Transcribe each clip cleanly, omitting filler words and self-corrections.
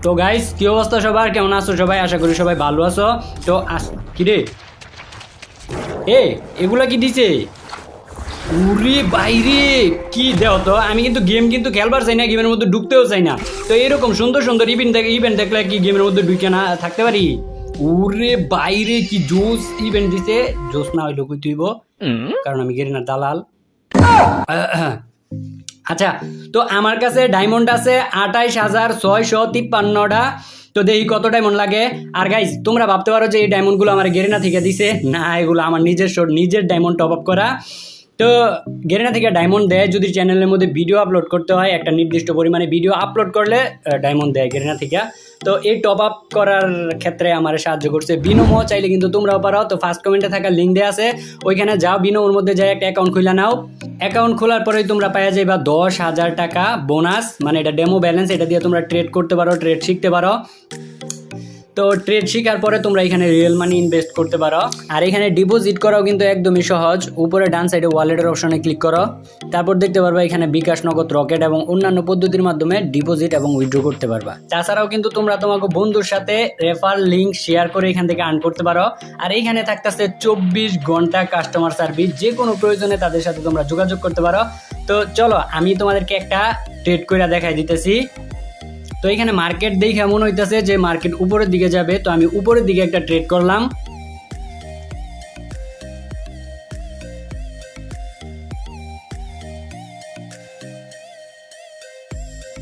তো গাইস কি অবস্থা সবার, কেমন আছো সবাই? আশা করি সবাই ভালো আছো। তো কি রে এগুলা কি দিছে? উরে বাইরে কি দেও তো, আমি কিন্তু গেম কিন্তু খেলবার চাই না, গেমের মধ্যে ঢুকতেও চাই না। তো এরকম সুন্দর সুন্দর ইভেন্ট দেখলে কি গেমের মধ্যে ঢুকে না থাকতে পারি? উরে বাইরে কি জোস ইভেন্ট দিছে, জোস না হইলো কই তুইব, কারণ আমি গেরিনার দালাল। আচ্ছা, তো আমার কাছে ডায়মন্ড আছে 28,653টা। তো দেখি কত ডায়মন্ড লাগে। আর গাইজ তোমরা ভাবতে পারো যে এই ডায়মন্ডগুলো আমার গেরিনা থেকে দিছে, না এগুলো আমার নিজের ডায়মন্ড টপ আপ করা। তো গেরিনা থেকে ডায়মন্ড দেয় যদি চ্যানেলের মধ্যে ভিডিও আপলোড করতে হয়, একটা নির্দিষ্ট পরিমাণে ভিডিও আপলোড করলে ডায়মন্ড দেয় গেরিনা থেকে। তো এই টপ আপ করার ক্ষেত্রে আমার সাহায্য করছে বিনোমো, চাইলে কিন্তু তোমরাও পারো। তো ফার্স্ট কমেন্টে থাকা লিঙ্ক দেওয়া আছে, ওইখানে যাও, বিনোমোর মধ্যে যাই একটা অ্যাকাউন্ট খুলে নাও। অ্যাকাউন্ট খোলার পরেই তোমরা পাওয়া যাবে 10,000 টাকা বোনাস, মানে এটা ডেমো ব্যালেন্স, এটা দিয়ে তোমরা ট্রেড করতে পারো, ট্রেড শিখতে পারো। তো ট্রেড শেখার পরে তোমরা এখানে রিয়েল মানি ইনভেস্ট করতে পারো। আর এখানে ডিপোজিট করাও কিন্তু একদমই সহজ। উপরে ডান সাইডে ওয়ালেটের অপশনে ক্লিক করো, তারপর দেখতে পারবা এখানে বিকাশ, নগদ, রকেট এবং অন্যান্য পদ্ধতির মাধ্যমে ডিপোজিট এবং উইথড্র করতে পারবা। তাছাড়াও কিন্তু তোমরা তোমাকে বন্ধুর সাথে রেফার লিঙ্ক শেয়ার করে এখান থেকে আর্ন করতে পারো। আর এইখানে থাকতেছে 24 ঘন্টা কাস্টমার সার্ভিস, যে কোনো প্রয়োজনে তাদের সাথে তোমরা যোগাযোগ করতে পারো। তো চলো আমি তোমাদেরকে একটা ট্রেড করে দেখাই দিতেছি। তো এখানে মার্কেট দেখে মনে হইতেছে যে মার্কেট উপরের দিকে যাবে, তো আমি উপরের দিকে একটা ট্রেড করলাম।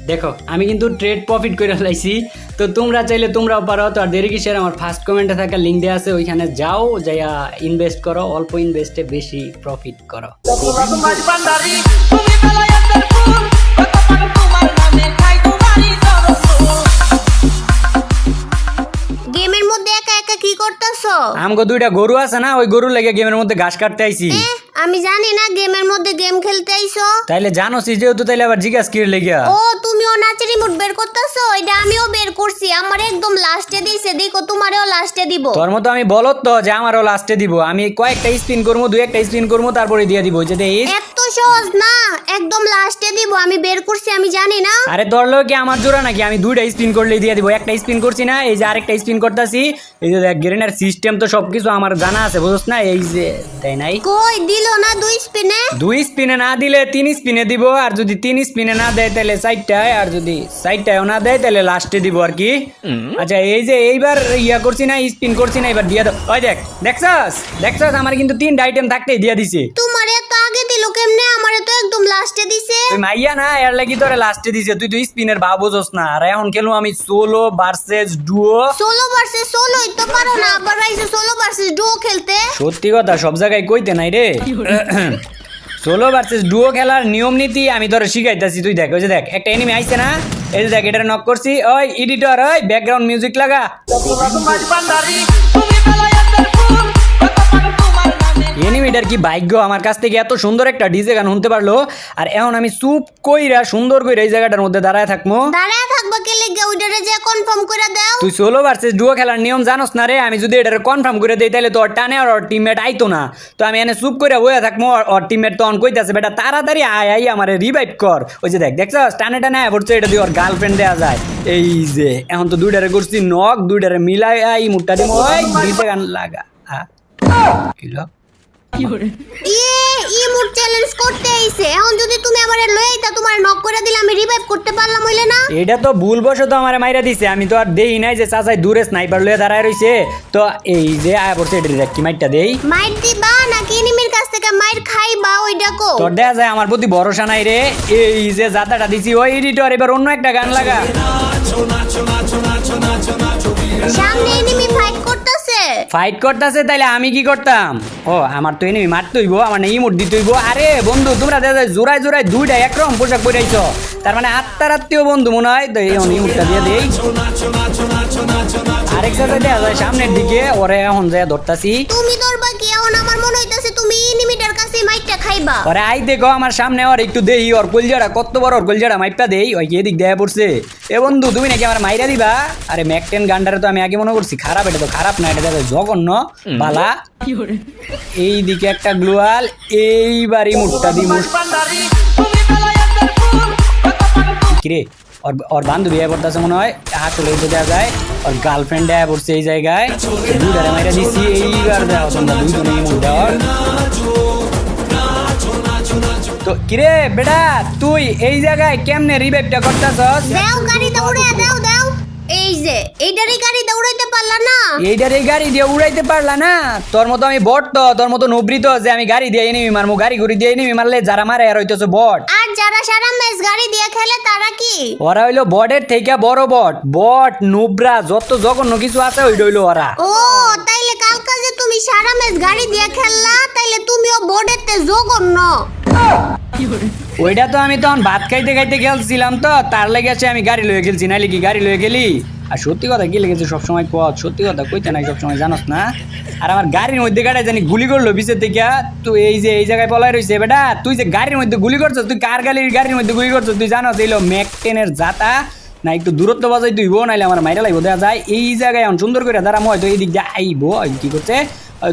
দেখো আমি কিন্তু ট্রেড প্রফিট করে লাইছি। তো তোমরা চাইলে তোমরাও পারো। তো আর দেরি কিসের, আমার ফার্স্ট কমেন্টে থাকা লিঙ্ক দেওয়া আছে, ওইখানে যাও, যাইয়া ইনভেস্ট করো, অল্প ইনভেস্টে বেশি প্রফিট করো। গেমের মধ্যে একা একা কি করতেছো? আমগো দুইটা গরু আছে না, ওই গরুর লেগে গেমের মধ্যে ঘাস কাটতে আইছি। আমি জানি না গেমের মধ্যে গেম খেলতে আইছো। তাইলে জানোসি যেহেতু, তাইলে আবার জিজ্ঞাস কি লেগে? ও তুমিও নাচের রিমোট বের করতেছো? এটা আমিও বের করছি, আমার একদম লাস্টে দিছে, দেখো তোমারও লাস্টে দিব। তোর মতো আমি বলত তো যে আমারও লাস্টে দিব, আমি কয়েকটা স্পিন করবো, দুই একটা স্পিন করবো, তারপরে দিয়ে দিব। যে এত সহজ না, একদম লাস্টে দিব, আমি বের করছি, আমি জানি না। আরে তোর লোক কি আমার জোড়া নাকি? আমি দুইটা স্পিন করলেই দিয়ে দিব। একটা স্পিন করছি না, এই যে আরেকটা স্পিন করতেছি। এই যে দেখ গেরিনার সিস্টেম তো সবকিছু আমার জানা আছে, বুঝছ না? এই যে তাই নাই, কই দিল না দুই স্পিনে? দুই স্পিনে না দিলে 3 স্পিনে দিব, আর যদি 3 স্পিনে না দেয় তাহলে 4টায়, আর যদি 4টায়ও না দেয় তাহলে লাস্টে দিব আর কি। আচ্ছা এই যে এইবার ইয়া করছি না, স্পিন করছি না, এবার দিয়ে দাও। ওই দেখ, দেখছস আমার কিন্তু 3টা আইটেম থাকতেই দিয়ে দিছে। তোমার এত আগে দিল কেমনে? আমারে তো একদম লাস্টে দিছে। তুই মাইয়া না, এর লাগি তোরে লাস্টে দিছে। তুই তো স্পিনের ভাব বুঝছ না। আর এখন খেলু আমি solo versus duo. Solo versus সোলোই তো পারো না, আবার আইছো সোলো ভার্সেস ডুও খেলতে। সত্যি কথা সব জায়গায় কইতে নাই রে। সোলো ভার্সেস ডুও খেলার নিয়ম নীতি আমি তোরে শিখাইতাছি। তুই দেখ, ওই যে দেখ একটা এনিমি আইছে না, এই যে দেখ এটারে নক করছি। ওই এডিটর, ওই ব্যাকগ্রাউন্ড মিউজিক লাগা। এনিমিটার কি ভাগ্য, আমার কাছ থেকে এত সুন্দর একটা ডিজে গান শুনতে পারলো। আর এখন আমি চুপ কইরা সুন্দর কইরা এই জায়গাটার মধ্যে দাঁড়ায় থাকবো। দাঁড়ায় থাকবা কে লেগে? ওইটারে যে কনফার্ম করে দাও। তুই সোলো ভার্সেস ডুও খেলার নিয়ম জানোস না রে? আমি যদি এটারে কনফার্ম করে দেই তাহলে তো ওর টানে আর ওর টিমমেট আইতো না। তো আমি এনে চুপ কইরা বইয়া থাকবো, ওর টিমমেট তো অন কইতাছে বেটা তাড়াতাড়ি আই আমারে রিভাইভ কর। ওই যে দেখ, দেখছস টানে টানে আয় পড়ছে, এটা দিয়ে ওর গার্লফ্রেন্ড দেয়া যায়। এই যে এখন তো দুইটারে করছি নক, দুইটারে মিলাই আই মুটটা দিমু। ওই ডিজে গান লাগা। কিলো ইমোট চ্যালেঞ্জ করতে আইছে। এখন যদি তুমি আমারে লইতা, তোমার নক করে দিলে আমি রিভাইভ করতে পারলাম হইলে না? এটা তো ভুলবশত আমারে মাইরা দিছে। আমি তো আর দেই নাই যে চাচাই দূরে স্নাইপার লয়ে দাঁড়ায় রইছে। তো এই যে আয় পড়ছে, এটা দেখ কি মাইরটা দেই। মাইর দিবা নাকি এনিমির কাছ থেকে মাইর খাইবা? ওইটা কো। তোর দেখা যায় আমার প্রতি ভরসা নাই রে। এই যে জাতাটা দিছি, ওই এডিটর এবার অন্য একটা গান লাগা। সামনে এনিমি ফাইট করতেছে, তাইলে আমি কি করতাম? ও আমার তো এনিমি মারতে হইব, আমার না ইমোট দিতে হইব। আরে বন্ধু তোমরা দেখা যায় জোড়ায় জোড়ায় দুইটা একরকম পোশাক পরাইছ, তার মানে আত্মীয় বন্ধু মনে হয়। তো এই ইমোটটা দিয়ে দেই। আরেক সাথে দেখা যায় সামনের দিকে, ওরে এখন যায় ধরতাছি। তুমি ধরবা কি? এখন আমার মনে হইতাছে তুমি এনিমিটার কাছে মাইরটা খাইবা। ওরে আই দেখো আমার সামনে, ওর একটু দেই ওর কলজাটা কত বড়, ওর কলজাটা মাইপটা দেই। ওই এদিক দেয়া পড়ছে। এ বন্ধু তুমি নাকি আমার মাইরা দিবা? আরে ম্যাক-10 গান্ডারে তো আমি আগে মনে করছি খারাপ, এটা তো খারাপ না, এটা দেখো জঘন্য বালা। এই দিকে একটা গ্লোয়াল, এইবারই মুটটা দিমু। কিরে ওর বান্ধবী আয় পড়তেছে মনে হয়, আসলে এই দেওয়া যায় ওর গার্লফ্রেন্ড আয় পড়ছে এই জায়গায়, দুইটারে মাইরা দিচ্ছি এইবার দেওয়া তোমরা দুইজনে ইমোট দেওয়ার। তো কিরে বেটা তুই এই জায়গায় কেমনে রিভাইভটা করতেছস? দাও গাড়ি দৌড়ে দাও দাও, এই যে এইটারই গাড়ি দৌড়াইতে পারলা না? এইটার এই গাড়ি দিয়ে উড়াইতে পারলা না? তোর মতো আমি বট তো, তোর মতো নবৃত যে আমি গাড়ি দিয়ে এনিমি মারমু, গাড়ি ঘুরি দিয়ে এনিমি মারলে যারা মারে আর হইতেছে বট। আর যারা সারা ম্যাচ গাড়ি দিয়ে খেলে তারা কি? ওরা হইলো বটের থেকে বড় বট, বট নুবরা যত জঘন্য কিছু আছে ওইটা হইলো ওরা। ও তাইলে কালকা যে তুমি সারা ম্যাচ গাড়ি দিয়ে খেললা, তাইলে তুমিও বোর্ডেতে জঘন্য। ওইটা তো আমি তখন ভাত খাইতে খাইতে খেলছিলাম তো, তার লেগে আমি গাড়ি লয়ে খেলছি, নাইলে কি গাড়ি লয়ে গেলি? আর সত্যি কথা কি লেগেছে সবসময় কত, সত্যি কথা কইতে নাই সবসময় জানোস না। আর আমার গাড়ির মধ্যে গাড়ি জানি গুলি করলো পিছের থেকে, তুই এই যে এই জায়গায় পলাই রয়েছে বেটা, তুই যে গাড়ির মধ্যে গুলি করছিস, তুই কার গাড়ির মধ্যে গুলি করছিস তুই জানোস? এইলো ম্যাক-10 জাতা না, একটু দূরত্ব বাজাই তুইবো, নাইলে আমার মাইরা লাগবো। দেখা যায় এই জায়গায় এখন সুন্দর করে দাঁড়াম, হয়তো এই দিক দিয়ে আইবো। কি করছে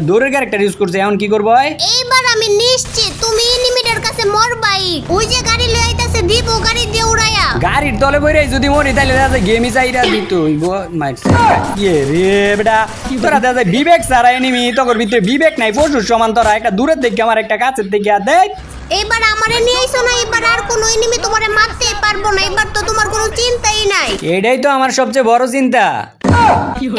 দৌড়ের ক্যারেক্টার ইউজ করছে, এখন কি করবো? এইবার আমি নিশ্চিত তুমি এনিমিটার কাছে মরবাই। ওই যে গাড়ি লয়ে আইতাছে দিব গাড়ি দিয়ে উড়াইয়া। গাড়ির তলে বইরে যদি মরি তাইলে দেখা যায় গেমই চাইরা দিত হইবো। ইয়ে রে বেটা, তোরা দেখা যায় বিবেক ছাড়া এনিমি, তোর ভিতরে বিবেক নাই, পশুর সমান। তোরা একটা দূরের থেকে আমার একটা কাছের থেকে দেখ। এবার আমারে নিয়ে আইছো না, এবার আর কোনো এনিমি তোমারে মারতেই পারবো না, এবার তো তোমার কোনো চিন্তাই নাই। এটাই তো আমার সবচেয়ে বড় চিন্তা।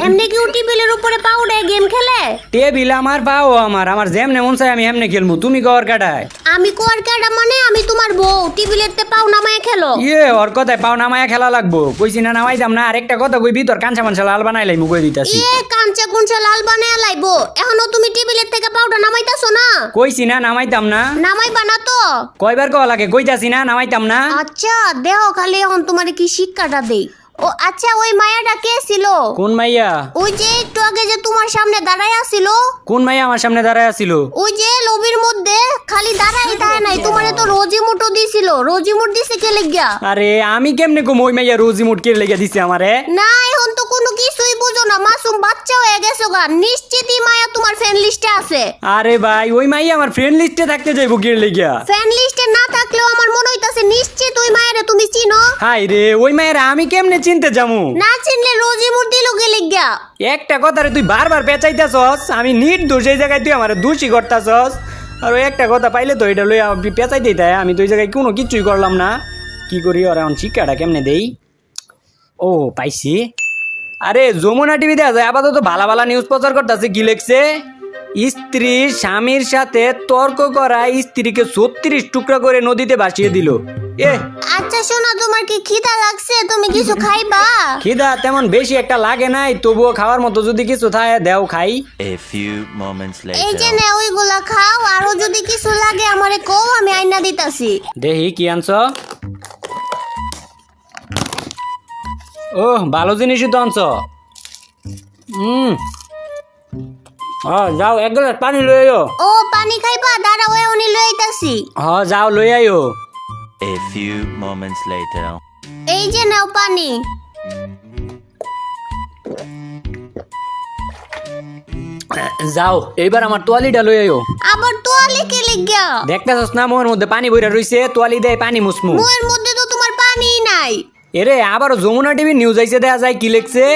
এমনি কি টেবিলের উপরে পাউডে গেম খেলে? টেবিল আমার পাও আমার যেমনে মন চাই আমি এমনে খেলমু, তুমি কর কাটায়। আমি কোয়ার কাটা মানে আমি তোমার বউ, টেবিলেতে পাও নামায় খেলো। ইয়ে ওর কথায় পাও নামায়া খেলা লাগবো, কইছি না নামাইতাম না। আরেকটা কথা কই, ভিতর কাঁচা মাংস লাল বানাইলাই মু কই দিতাছি। কাঞ্চা কুঞ্চা লাল বানায় লাইবো, এখনো তুমি টেবিলের থেকে পাউডার নামাইতাছো না? কইছি না নামাইতাম না। নামাইবা না তো? কয়বার কওয়া লাগে, কইতাছি না নামাইতাম না। আচ্ছা দেহ খালি এখন তোমারে কি শিক্ষাটা দেই। ও আচ্ছা, ওই মায়াটা কে ছিল? কোন মাইয়া? ওই যে একটু আগে যে তোমার সামনে দাঁড়ায় আছিল। কোন মাইয়া আমার সামনে দাঁড়ায় আছিল? ওই যে লবির মধ্যে খালি দাঁড়াই থাকে নাই, তোমারে তো রোজিমুটও দিছিল। রোজিমুট দিছে কে লাগিয়া? আরে আমি কেমনে কম ওই মাইয়া রোজিমুট কে লেগে দিছে আমারে? না এখন তো কোনো কিছুই বুঝো না, মাসুম বাচ্চা হয়ে গেছো গা। নিশ্চিতই মায়া তোমার ফ্রেন্ড লিস্টে আছে। আরে ভাই ওই মাইয়া আমার ফ্রেন্ড লিস্টে থাকতে যাইবো কে লেগিয়া? ফ্রেন্ড লিস্টে না থাকলেও আমার মনে হইতাছে নিশ্চিত ওই মায়ারে তুমি চিনো। হাই রে ওই মায়েরা আমি কেমনে চিনতে যামু? না চিনলে রোজিমুট দিল কে লাগিয়া? একটা কথা রে তুই বারবার পেঁচাইতেছস, আমি নির্দোষ এই জায়গায় তুই আমার দোষী করতেছস। আর ওই একটা কথা পাইলে তো এটা লইয়া পেঁচাই দিতে, আমি তো ওই জায়গায় কোনো কিছুই করলাম না। কি করি ওরা এখন শিক্ষাটা কেমনে দেই? ও পাইছি। আরে যমুনা টিভি দেওয়া যায় আপাতত ভালো ভালো নিউজ প্রচার করতেছে। কি লেখছে? স্ত্রী স্বামীর সাথে তর্ক করা স্ত্রীকে 36 টুকরা করে নদীতে ভাসিয়ে দিল। আচ্ছা শোনা, তোমার কি খিদা লাগছে? তুমি কিছু খাইবা? খিদা তেমন বেশি একটা লাগে নাই, তবুও খাওয়ার মতো যদি কিছু থাকে দেও খাই। A few moments later. এই যে নে ওইগুলা খাও, আরো যদি কিছু লাগে আমারে কও, আমি আইনা দিতাছি। দেখি কি আনছ। ও ভালো জিনিসই তো আনছ। যাও এক গ্লাস পানি লই আইও। ও পানি খাইবা? দাঁড়াও উনি লই আইতাছি। যাও লই আইও। A few moments later. এই যে নাও পানি। যাও এইবার আমার তোয়ালিটা লই আইও। আবার তোয়ালে কে লাগিয়া? দেখতেছস না মোর মধ্যে পানি বইরা রইছে, তোয়ালি দেয় পানি মুসমু। মুয়ের মধ্যে তো তোমার পানিই নাই। এরে আবারও যমুনা টিভি নিউজ আইছে, দেখা যায় কি লেখছে?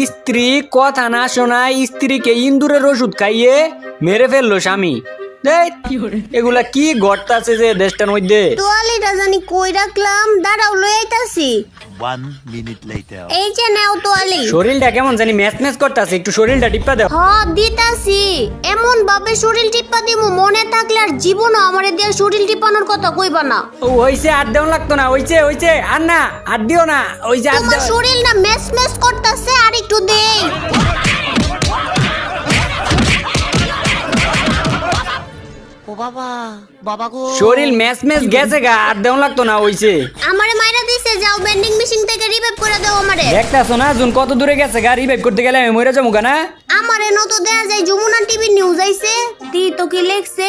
স্ত্রী কথা না শোনায় স্ত্রীকে ইন্দুরের ওষুধ খাইয়ে মেরে ফেললো স্বামী। এগুলা কি ঘটতাছে যে দেশটার মধ্যে? তোয়ালিটা জানি কই রাখলাম, দাঁড়াও লই আইতাছি। 1 minute later. এই যে নাও তোয়ালি। শরীরটা কেমন জানি ম্যাচ ম্যাচ করতেছে, একটু শরীরটা টিপা দাও। দিতাছি। এমন ভাবে শরীর টিপা দিমু, মনে থাকলে আর জীবনও আমারে দিয়ে শরীর টিপানোর কথা কইবা না। ওইছে আর দেও লাগতো না, ওইছে আর না আর দিও না, ওইছে আর তোমার শরীর না মেস মেস করতেছে, আর একটু দেই। শরীর ম্যাচ ম্যাচ গেছে গা, আর দেও লাগতো না, ওইছে। আমারে মাইরা দিছে, যাও বেন্ডিং মেশিন থেকে রিভাইভ করে দাও আমারে। দেখতাছো না জুন কত দূরে গেছে গা, রিভাইভ করতে গেলে আমি মরে যাবো না। আমারে নত দেয়া যায় যমুনা টিভি নিউজ আইছে। তো কি লেখছে?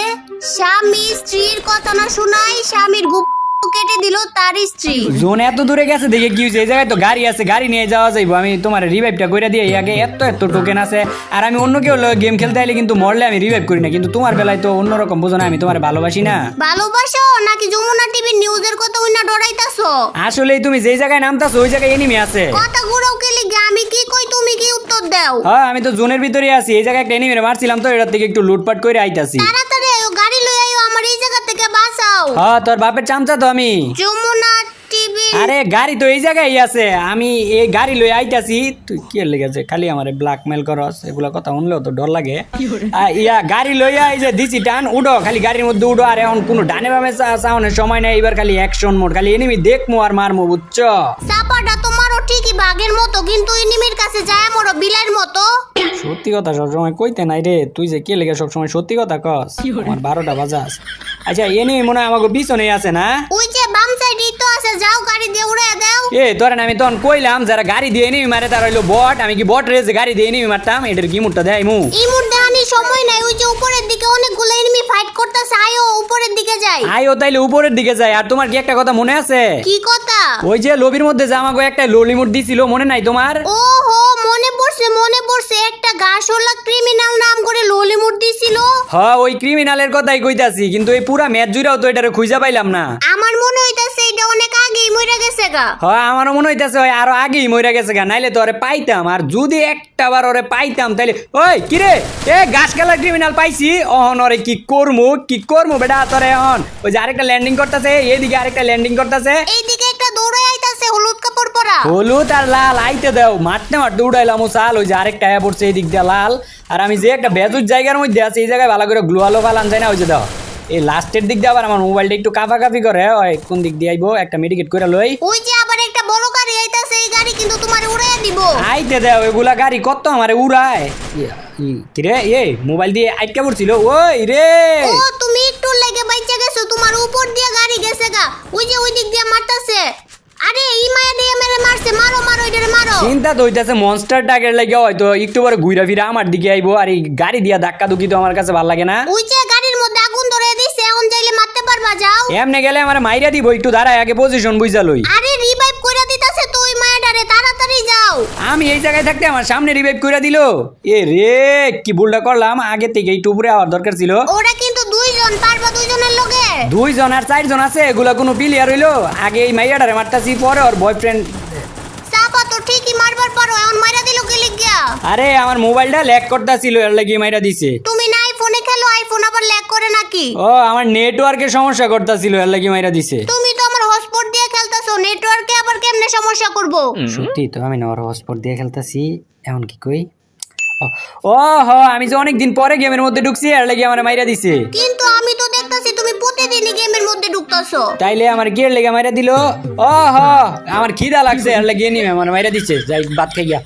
স্বামী স্ত্রীর কথা না শোনাই স্বামীর গুপ কেটে দিল তার স্ত্রী। জোন এত দূরে গেছে দেখে কি হয়েছে, এই জায়গায় তো গাড়ি আছে, গাড়ি নিয়ে যাওয়া যাইবো। আমি তোমার রিভাইভটা করে দিয়ে আগে, এত টোকেন আছে। আর আমি অন্য কেউ গেম খেলতে আইলে কিন্তু মরলে আমি রিভাইভ করি না, কিন্তু তোমার বেলায় তো অন্যরকম, বুঝো না, আমি তোমার ভালোবাসি না। ভালোবাসো নাকি যমুনা টিভি নিউজের কথা উইনা ডরাইতাছো? আসলে তুমি যেই জায়গায় নামতাছো ওই জায়গায় এনিমি আছে। কথা ঘুরাও কেলি আমি কি কই তুমি কি উত্তর দাও? হ্যাঁ আমি তো জোনের ভিতরে আছি, এই জায়গায় একটা এনিমি মারছিলাম তো, এটার থেকে একটু লুটপাট করে আইতাছি। তাড়াতাড়ি আয়ো, গাড়ি লই আয়ো, আমার এই জায়গা থেকে বাঁচাও। হ্যাঁ তোর বাপের চামচা তো আমি। যমুনা টিভি। আরে গাড়ি তো এই জায়গায় আছে, আমি এই গাড়ি লই আইতাছি। তুই কি লেগেছে খালি আমারে ব্ল্যাকমেল করস, এগুলা কথা শুনলেও তো ডর লাগে। ইয়া গাড়ি লইয়া এই যে দিছি টান, উডো খালি গাড়ির মধ্যে উডো। আর এখন কোনো ডানে বামে চাওয়ানোর সময় নেই, এবার খালি অ্যাকশন মোড, খালি এনিমি দেখমু আর মারমু, বুঝছো? চাপাটা তোমারও ঠিকই বাঘের মতো, কিন্তু এনিমির কাছে যায় মরো বিলাইয়ের মতো। সত্যি কথা সবসময় কইতে নাই রে, তুই যে কে লেগে সবসময় সত্যি কথা কস, আমার 12টা বাজাস। আচ্ছা এনিমি মনে হয় আমাকে পিছনে আছে না? ওই যে বাম সাইডেই তো আছে, যাও গাড়ি দিয়ে উড়ে দাও। এ তোরেন আমি তখন কইলাম যারা গাড়ি দিয়ে এনিমি মারে তারা হইলো বট, আমি কি বট রেসে গাড়ি দিয়ে এনিমি মারতাম? এটার কি মুডটা দেয় মু? এই মুহূর্তে আনি সময় নাই, ওই যে উপরের দিকে অনেকগুলো এনিমি ফাইট করতেছে, আয়ো উপরের দিকে যাই। আইও তাইলে উপরের দিকে যাই। আর তোমার কি একটা কথা মনে আছে? কি কথা? ওই যে লবির মধ্যে যে আমাকে একটা ললিমুট দিছিল, মনে নাই তোমার? ও হো, মনে পড়ছে, একটা গাছওয়ালা ক্রিমিনাল নাম করে ললিমুট দিছিল। হ্যাঁ ওই ক্রিমিনালের কথাই কইতাছি, কিন্তু এই পুরা ম্যাচ জুড়াও তো এটারে খুঁজা পাইলাম না। আমার মনে হইতাছে এটা অনেক আগেই মরে গেছে গা। হ্যাঁ আমারও মনে হইতাছে ওই আরো আগেই মইরা গেছে গা, নাইলে তো ওরে পাইতাম। আর যদি একটা বার ওরে পাইতাম তাইলে, ওই কিরে এ গাছ খেলার ক্রিমিনাল পাইছি, অহন ওরে কি করমু বেটা তোরে। অহন ওই যে আরেকটা ল্যান্ডিং করতেছে, এইদিকে আরেকটা ল্যান্ডিং করতেছে, এইদিকে একটা দৌড়ে আইতাছে হলুদ কাপড় পরা। হলুদ আর লাল আইতে দাও, মারতে উড়াইলাম ও চাল। ওই যে আরেকটা আয়া পড়ছে এই দিক দিয়ে লাল। আর আমি যে একটা বেজুর জায়গার মধ্যে আছি, এই জায়গায় ভালো করে গ্লোয়ালো ফালান যায় না, ওই যে দাও এই লাস্টের দিক দিয়ে আবার আমার মোবাইলটা একটু কাফাকাফি করে। ওই কোন দিক দিয়ে আইবো, একটা মেডিকেট করে লই। ওই যে আবার একটা বড় গাড়ি আইতাছে, এই গাড়ি কিন্তু তোমারে উড়াইয়া দিব। আইতে দাও, এগুলা গাড়ি কত আমারে উড়ায়। কিরে এ মোবাইল দিয়ে আটকা পড়ছিল, ওই রে। ও তুমি একটু লাগে বাইচা গেছো, তোমার উপর দিয়ে গাড়ি গেছে গা, ওই যে ওই দিক দিয়ে মারতাছে। আরে এই মায়া দিয়ে মেরে মারছে, মারো এটারে মারো। চিন্তা তো হইতাছে মনস্টার টাকের লাগে হয়তো একটু পরে ঘুরা ফিরা আমার দিকে আইবো। আর এই গাড়ি দিয়া ধাক্কা ধুকি তো আমার কাছে ভালো লাগে না। ওই যে গাড়ির মধ্যে আগুন ধরে দিছে, এখন চাইলে মারতে পারবা, যাও। এমনে গেলে আমার মাইরা দিব, একটু দাঁড়ায় আগে পজিশন বুঝা লই। আরে রিভাইভ কইরা দিতাছে তো ওই মায়াটারে, তাড়াতাড়ি যাও। আমি এই জায়গায় থাকতে আমার সামনে রিভাইভ করে দিল। এ রে কি ভুলটা করলাম, আগে থেকে একটু উপরে আওয়ার দরকার ছিল। ওরা কিন্তু দুইজন, পারবা দুইজনের লগে? 2 জন আর 4 জন আছে, এগুলা কোনো প্লেয়ার হইলো? আগে এই মাইয়াটারে মারতাছি, পরে ওর বয়ফ্রেন্ড। চাপা তো ঠিকই মারবার পারো, এখন মাইরা দিল কে লিগিয়া? আরে আমার মোবাইলটা ল্যাগ করতেছিল, এর লাগি মাইরা দিছে। তুমি না আইফোনে খেলো, আইফোন আবার ল্যাগ করে নাকি? ও আমার নেটওয়ার্কের সমস্যা করতেছিল, এর লাগি মাইরা দিছে। তুমি তো আমার হটস্পট দিয়ে খেলতাছো, নেটওয়ার্কে আবার কেমনে সমস্যা করবো? সত্যি তো আমি না ওর হটস্পট দিয়ে খেলতেছি, এখন কি কই? ও হ আমি যে অনেকদিন পরে গেমের মধ্যে ঢুকছি, এর লাগি আমার মাইরা দিছে। কিন্তু আমি তো দেখতাছি তুমি প্রতিদিনই গেমের মধ্যে ঢুকতাছো। তাইলে আমার কি এর লাগি মাইরা দিল? ও হ আমার খিদা লাগছে, এর লাগি নিয়ে আমার মাইরা দিছে। যাই ভাত খাই গিয়া।